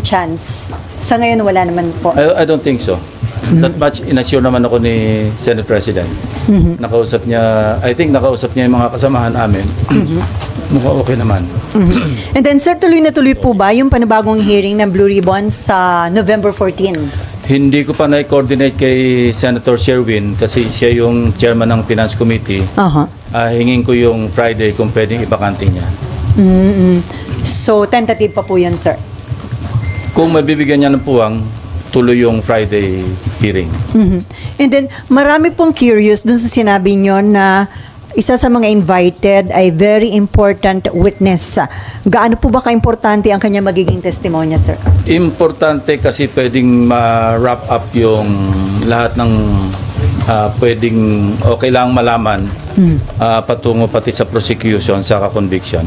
chance? Sa ngayon, wala naman po. I don't think so. That much inassure naman ako ni Senate President. Nakausap niya, I think nakausap niya yung mga kasamahan namin. Mukhang okay naman. And then, sir, tuloy na tuloy po ba yung panibagong hearing ng Blue Ribbon sa November 14? Hindi ko pa na-coordinate kay Senator Sherwin kasi siya yung chairman ng Finance Committee. Hingin ko yung Friday kung pwedeng ibakante niya. So, tentative pa po yun, sir? Kung mabibigyan niya ng puwang, tuloy yung Friday hearing. And then, marami pong curious dun sa sinabi nyo na isa sa mga invited ay very important witness. Gaano po ba ka-importante ang kanya magiging testimonya, sir? Importante kasi pwedeng ma-wrap up yung lahat ng pwedeng o kailangang malaman patungo pati sa prosecution sa conviction.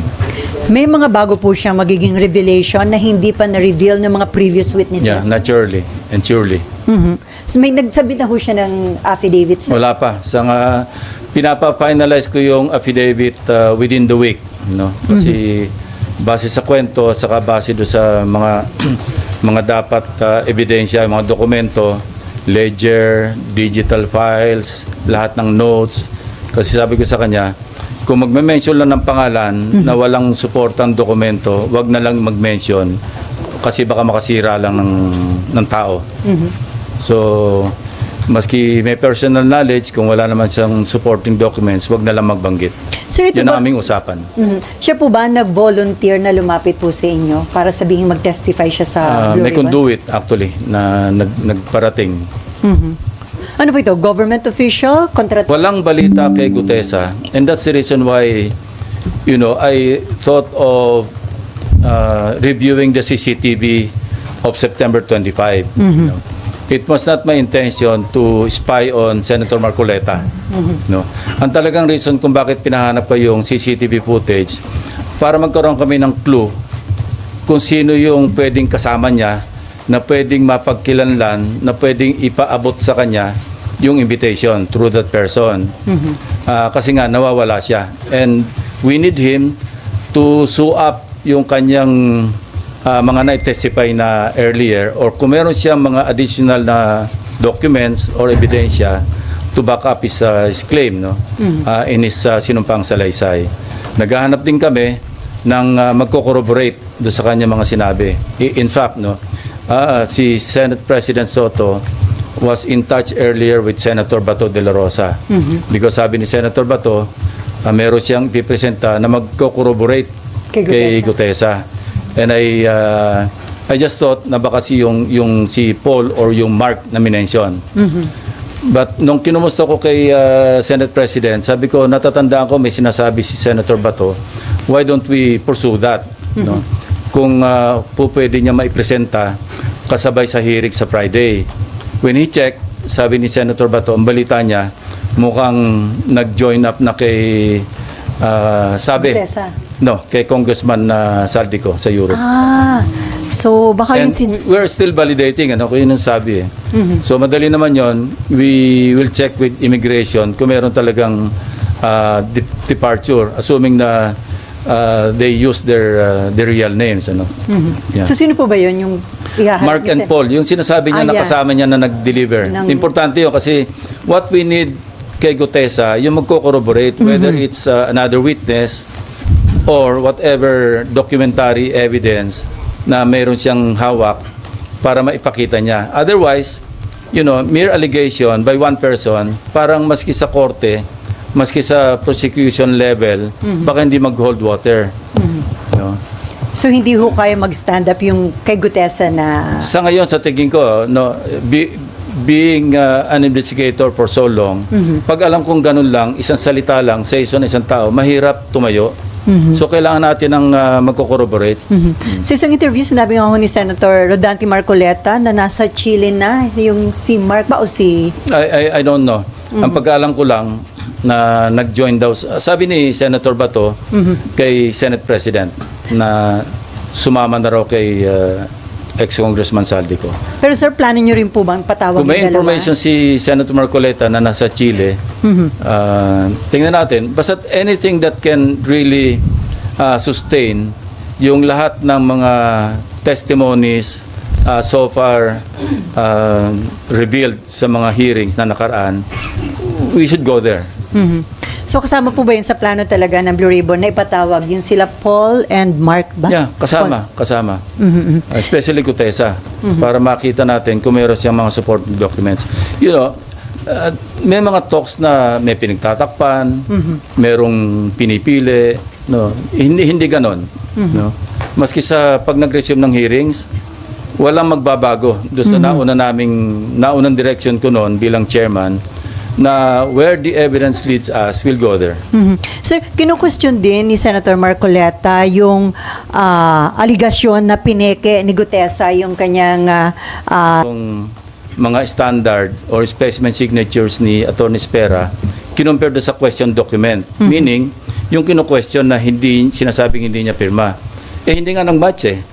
May mga bago po siyang magiging revelation na hindi pa na-reveal ng mga previous witnesses. Yeah, naturally and surely. So may nagsabi na ho siya ng affidavit, sir? Wala pa. Pinapa-finalize ko yung affidavit within the week. No? Kasi base sa kwento, saka base do sa mga mga dapat ebidensya, mga dokumento, ledger, digital files, lahat ng notes. Kasi sabi ko sa kanya, kung magme-mention lang ng pangalan na walang suportang dokumento, wag na lang mag-mention kasi baka makasira lang ng tao. So, maski may personal knowledge, kung wala naman siyang supporting documents, wag na lang magbanggit. Sir, ito Yan ba, ang aming usapan. siya po ba nag-volunteer na lumapit po sa inyo para sabihin mag-testify siya sa Blue May Ribbon? conduit actually na nagparating. Ano po ito? Government official? Walang balita kay Gutesa, and that's the reason why I thought of reviewing the CCTV of September 25. It was not my intention to spy on Senator Marcoleta. No. Ang talagang reason kung bakit pinahanap ko yung CCTV footage para magkaroon kami ng clue kung sino yung pwedeng kasama niya na pwedeng mapagkilanlan, na pwedeng ipaabot sa kanya yung invitation through that person. Kasi nga nawawala siya. And we need him to sew up yung kanyang mga na-testify na earlier, or kung meron siyang mga additional na documents or ebidensya to back up his claim, no? In his sinumpang salaysay. Naghahanap din kami ng magko-corroborate do sa kanya mga sinabi. In fact, no, si Senate President Soto was in touch earlier with Senator Bato de la Rosa. Because sabi ni Senator Bato, meron siyang ipipresenta na magko-corroborate kay Gutesa. And I just thought na baka yung si Paul or yung Mark na minention. But nung kinumusta ko kay Senate President, sabi ko, natatandaan ko may sinasabi si Senator Bato, why don't we pursue that? No? Kung po pwede niya maipresenta kasabay sa hearing sa Friday. When he checked, sabi ni Senator Bato, ang balita niya, mukhang nag-join up na kay Gutesa. kay Congressman Saldico sa Europe. So baka And yung we're still validating, kung yun ang sabi eh. So madali naman yon. We will check with immigration kung meron talagang departure, assuming na they use their real names. Yeah. So sino po ba yun yung ihaharap Mark ni and Paul, yung sinasabi niya na kasama niya na nag-deliver. Importante yun kasi what we need kay Gutesa, yung magko-corroborate, whether it's another witness or whatever documentary evidence na mayroon siyang hawak para maipakita niya. Otherwise, mere allegation by one person, parang maski sa korte, maski sa prosecution level, baka hindi mag-hold water. So hindi ho kaya mag-stand up yung kay Gutesa na... Sa ngayon, sa tingin ko, being an investigator for so long, pag alam kong ganun lang, isang salita lang, sa isang tao, mahirap tumayo. So kailangan natin ng magko-corroborate. Sa isang interview, sinabi nga ho ni Senator Rodante Marcoleta na nasa Chile na yung si Mark ba o si... I don't know. Ang pagkaalam ko lang na nag-join daw, sabi ni Senator Bato kay Senate President na sumama na raw kay ex-Congressman Saldico. Pero sir, plano nyo rin po bang patawag Kung may yung dalawa? information si Senator Marcoleta na nasa Chile, tingnan natin. Basta anything that can really sustain yung lahat ng mga testimonies so far revealed sa mga hearings na nakaraan, we should go there. So kasama po ba yun sa plano talaga ng Blue Ribbon na ipatawag yung sila Paul and Mark ba? Yeah, kasama. Especially Gutesa, para makita natin kung meron siyang mga support documents. You know, may mga talks na may pinagtatakpan, merong pinipili, no? Hindi ganon, no? Maski sa pag nag-resume ng hearings, walang magbabago doon sa naunang direction ko noon bilang chairman, na where the evidence leads us, we'll go there. Sir, kinu-question din ni Senator Marcoleta yung aligasyon na pineke ni Gutesa yung kanyang Yung mga standard or specimen signatures ni Attorney Spera, kinumpare doon sa question document. Meaning, yung kinu-question na sinasabing hindi niya pirma. Hindi nga nang match eh.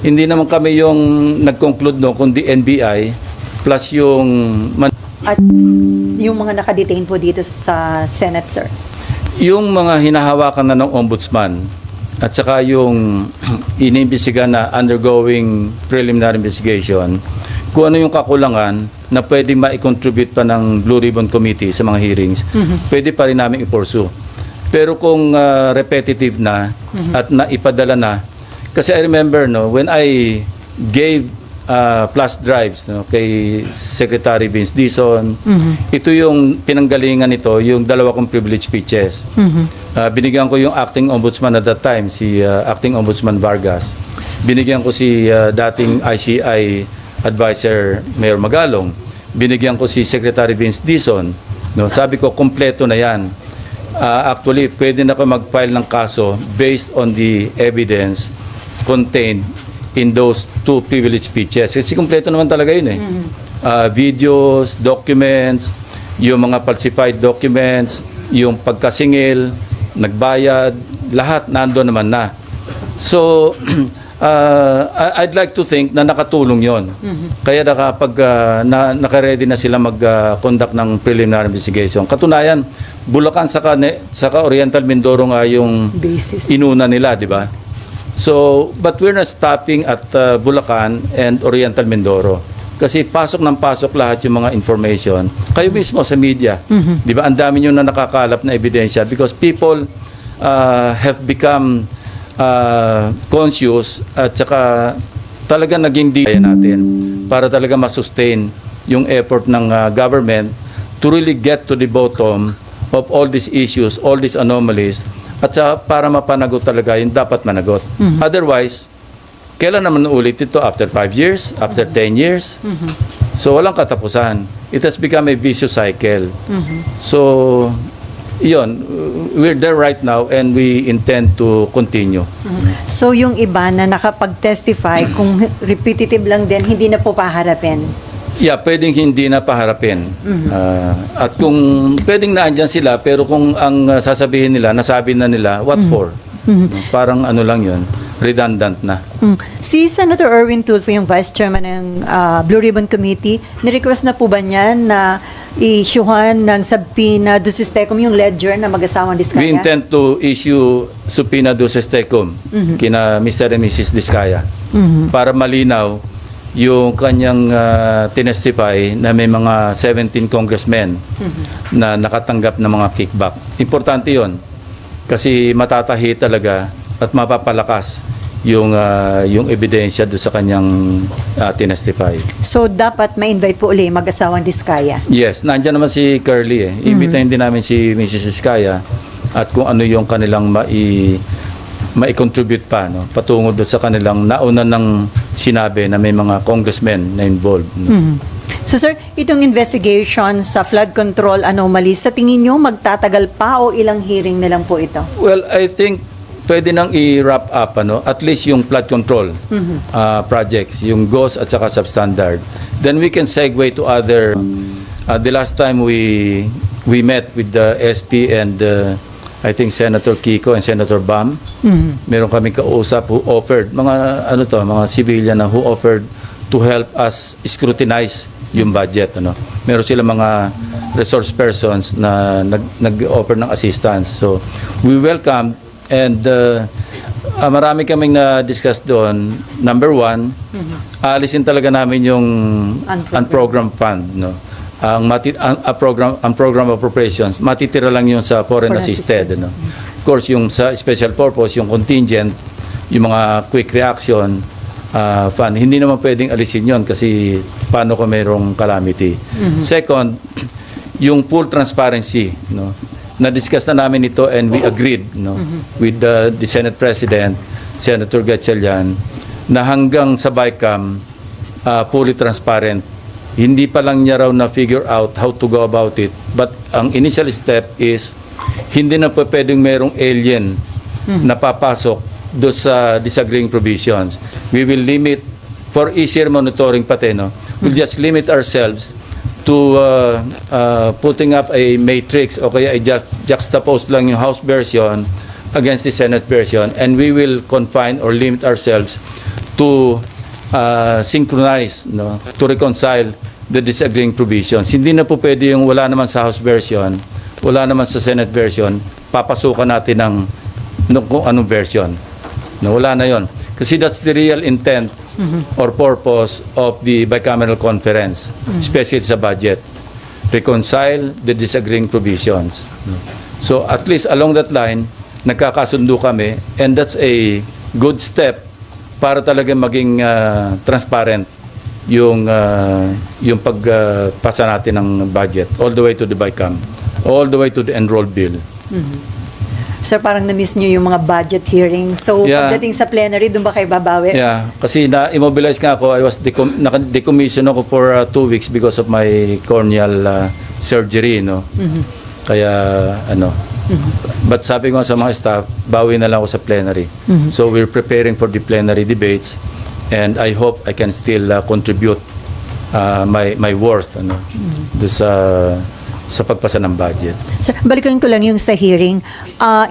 Hindi naman kami yung nag-conclude no, kundi NBI plus yung at yung mga nakadetain po dito sa Senate, sir. yung mga hinahawakan na ng ombudsman at saka yung inimbestiga na undergoing preliminary investigation, kung ano yung kakulangan na pwede ma-contribute pa ng Blue Ribbon Committee sa mga hearings, pwede pa rin namin i-pursue. Pero kung repetitive na at naipadala na, kasi I remember when I gave flash drives kay Secretary Vince Dizon, ito yung pinanggalingan nito, yung dalawa kong privilege speeches. Binigyan ko yung acting ombudsman at that time, si acting ombudsman Vargas. Binigyan ko si dating ICI advisor Mayor Magalong. Binigyan ko si Secretary Vince Dizon. Sabi ko, kompleto na yan. Actually, pwede na ako mag-file ng kaso based on the evidence contained in those two privilege speeches. Kasi kompleto naman talaga yun eh. Videos, documents, yung mga falsified documents, yung pagkasingil, nagbayad, lahat nandoon naman na. So, I'd like to think na nakatulong yon. Kaya naka-ready na sila mag-conduct ng preliminary investigation. Katunayan, Bulacan saka Oriental Mindoro nga yung Basis. inuna nila, di ba? So, but we're not stopping at Bulacan and Oriental Mindoro. Kasi pasok ng pasok lahat yung mga information. Kayo mismo sa media, di ba? Ang dami nyo na nakakalap na ebidensya because people have become conscious at saka talaga naging kaya natin para talaga masustain yung effort ng government to really get to the bottom of all these issues, all these anomalies, at saka para mapanagot talaga yung dapat managot. Otherwise, kailan naman ulit ito? After 5 years? After 10 years? So, walang katapusan. It has become a vicious cycle. So, yun, we're there right now and we intend to continue. So yung iba na nakapag-testify, kung repetitive lang din, hindi na po paharapin. Yeah, pwedeng hindi na paharapin. At kung pwedeng naandyan sila, pero kung ang sasabihin nila, nasabi na nila, what for? Parang ano lang yun, redundant na. Si Senator Erwin Tulfo, yung Vice Chairman ng Blue Ribbon Committee, nirequest na po ba niya na i-issuehan ng subpoena duces tecum yung ledger na mag-asawang Diskaya? We intend to issue subpoena duces tecum kina Mr. and Mrs. Diskaya para malinaw yung kanyang tinestify na may mga 17 congressmen na nakatanggap ng mga kickback. Importante yon kasi matatahi talaga at mapapalakas yung ebidensya doon sa kanyang tinestify. So dapat ma-invite po uli mag-asawang Diskaya? Yes, nandiyan naman si Curly eh. Imbitahin din namin si Mrs. Diskaya at kung ano yung kanilang mai-contribute pa patungo doon sa kanilang nauna ng sinabi na may mga congressmen na involved. So sir, itong investigation sa flood control anomalies, sa tingin nyo magtatagal pa o ilang hearing na lang po ito? Well, I think pwede nang i-wrap up at least yung flood control projects, yung GOS at saka substandard. Then we can segue to other the last time we met with the SP and I think Senator Kiko and Senator Bam. Meron kami kausap who offered mga civilian na who offered to help us scrutinize yung budget Meron sila mga resource persons na nag-offer ng assistance. So we welcome and Marami kaming na-discuss doon. Number one, aalisin talaga namin yung unprogrammed fund. No? Ang program appropriations, matitira lang yung sa foreign assisted. No? Of course, yung sa special purpose, yung contingent, yung mga quick reaction fund, hindi naman pwedeng alisin yon kasi paano kung mayroong calamity. Second, yung full transparency, no? Na-discuss na namin ito and we agreed, no, with the Senate President, Senator Gatchalian, na hanggang sa BICAM, fully transparent. Hindi pa lang niya raw na figure out how to go about it. But ang initial step is, hindi na pa pwedeng mayroong alien na papasok do sa disagreeing provisions. We will limit, for easier monitoring pati, no, we'll just limit ourselves to putting up a matrix o kaya just juxtapose lang yung House version against the Senate version, and we will confine or limit ourselves to synchronize, no, to reconcile the disagreeing provisions. Hindi na po pwede yung wala naman sa House version, wala naman sa Senate version, papasukan natin ng kung anong version. No, wala na yon. Kasi that's the real intent or purpose of the bicameral conference, especially sa budget. Reconcile the disagreeing provisions. So at least along that line, nagkakasundo kami, and that's a good step para talaga maging transparent yung pagpasa natin ng budget all the way to the BICAM, all the way to the enrolled bill. Sir, parang na-miss nyo yung mga budget hearings. So, Yeah. pagdating sa plenary, doon ba kayo babawi? Yeah, kasi na-immobilize nga ako. I was decommissioned ako for 2 weeks because of my corneal surgery, no. Kaya but sabi ko sa mga staff, bawi na lang ako sa plenary. So we're preparing for the plenary debates, and I hope I can still contribute my worth, do sa pagpasa ng budget. Sir, balikan ko lang yung sa hearing.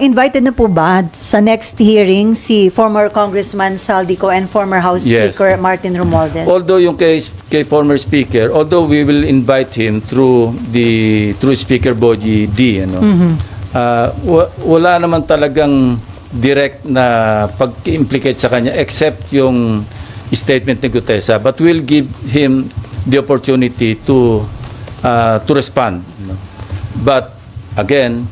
Invited na po ba sa next hearing si former Congressman Saldico and former House Yes. Speaker Martin Romualdez? Although yung kay former speaker, although we will invite him through Speaker Boji D, wala naman talagang direct na pag-implicate sa kanya except yung statement ni Gutesa, but we'll give him the opportunity to respond. But again,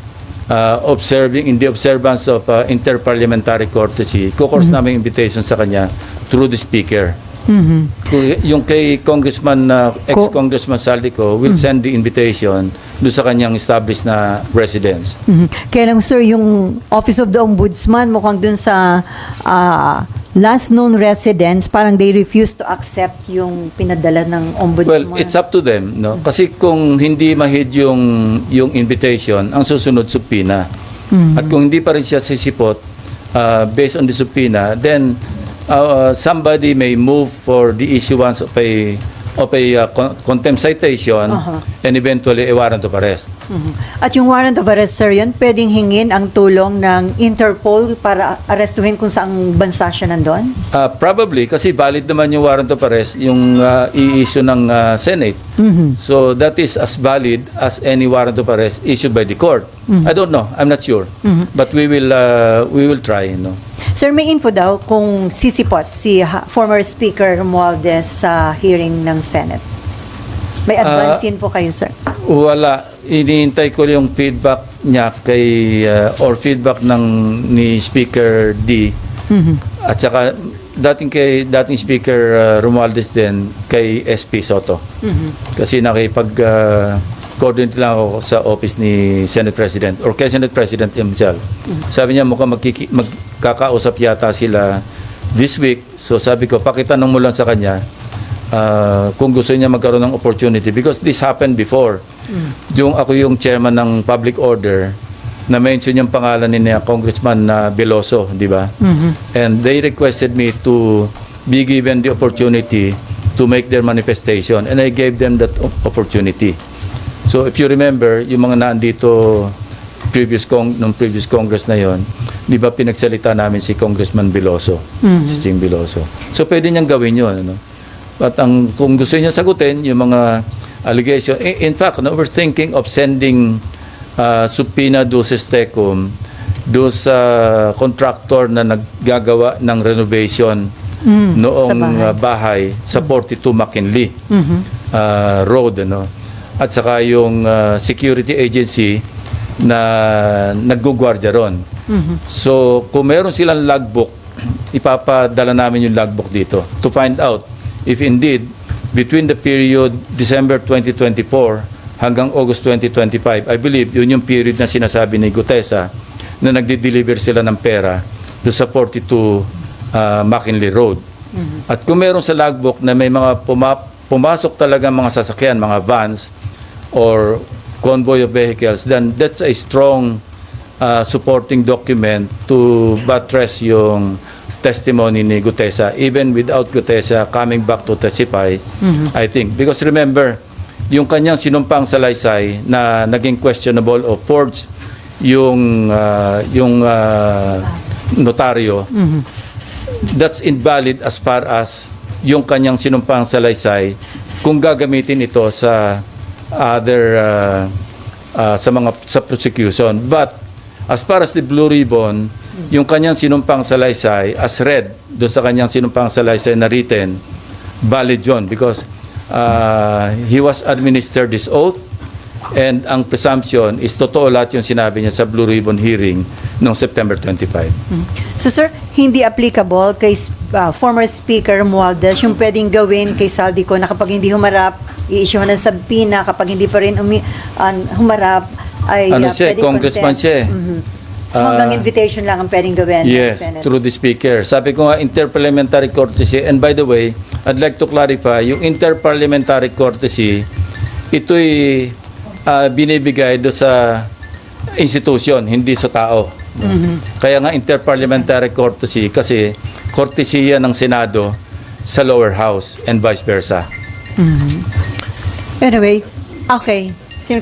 observing in the observance of interparliamentary courtesy, kukors namin invitation sa kanya through the speaker. Yung kay Congressman, ex-Congressman Saldico, will send the invitation doon sa kanyang established na residence. Kaya lang, sir, yung Office of the Ombudsman, mukhang dun sa last known residents, parang they refuse to accept yung pinadala ng Ombudsman. Well, it's up to them, no? Kasi kung hindi mahid yung invitation, ang susunod subpoena. At kung hindi pa rin siya sisipot based on the subpoena, then somebody may move for the issuance of a contempt citation and eventually a warrant of arrest. At yung warrant of arrest, sir, yun, pwedeng hingin ang tulong ng Interpol para arestuhin kung saang bansa siya nandun? Probably, kasi valid naman yung warrant of arrest, yung i-issue ng Senate. So that is as valid as any warrant of arrest issued by the court. I don't know, I'm not sure. But we will try, no? Sir, may info daw kung sisipot si former Speaker Romualdez sa hearing ng Senate. May advance info kayo, sir? Wala. Iniintay ko yung feedback niya or feedback ni Speaker D. At saka dating Speaker Romualdez din kay SP Soto. Kasi coordinate lang ako sa office ni Senate President or kay Senate President himself. Sabi niya mukhang magkakausap yata sila this week. So sabi ko, pakitanong mo lang sa kanya kung gusto niya magkaroon ng opportunity, because this happened before. Ako yung chairman ng public order, na mention yung pangalan ni Congressman Veloso, di ba? And they requested me to be given the opportunity to make their manifestation, and I gave them that opportunity. So if you remember, yung mga naandito nung previous Congress na yon, di ba pinagsalita namin si Congressman Veloso, si Ching Veloso. So pwede niyang gawin yun. At kung gusto niya sagutin yung mga allegation, in fact, we're thinking of sending subpoena duces tecum doon sa contractor na naggagawa ng renovation sa noong bahay. bahay sa 42 McKinley Road, ano. At saka yung security agency na naggugwardya ron. So, kung meron silang logbook, ipapadala namin yung logbook dito to find out if indeed between the period December 2024 hanggang August 2025, I believe yun yung period na sinasabi ni Gutesa na nagde-deliver sila ng pera doon sa 42 McKinley Road. At kung meron sa logbook na may mga pumasok talaga mga sasakyan, mga vans or convoy of vehicles, then that's a strong supporting document to buttress yung testimony ni Gutesa, even without Gutesa coming back to testify, I think. Because remember, yung kanyang sinumpang salaysay na naging questionable o forged yung notaryo, that's invalid as far as yung kanyang sinumpang salaysay kung gagamitin ito sa other sa prosecution. But as far as the Blue Ribbon, yung kanyang sinumpang salaysay as read doon sa kanyang sinumpang salaysay na written, valid yun because he was administered this oath, and ang presumption is totoo lahat yung sinabi niya sa Blue Ribbon hearing noong September 25. So sir, hindi applicable kay former Speaker Romualdez yung pwedeng gawin kay Saldico na kapag hindi humarap, i-issue ng subpoena, kapag hindi pa rin humarap, ay siya, pwedeng congressman contempt. siya. So hanggang invitation lang ang pwedeng gawin. Yes, Senate. through the Speaker. Sabi ko nga, interparliamentary courtesy. And by the way, I'd like to clarify, yung interparliamentary courtesy, ito'y binibigay do sa institution, hindi sa tao. Kaya nga interparliamentary courtesy kasi courtesy ng Senado sa lower house and vice versa. Anyway, okay. Sino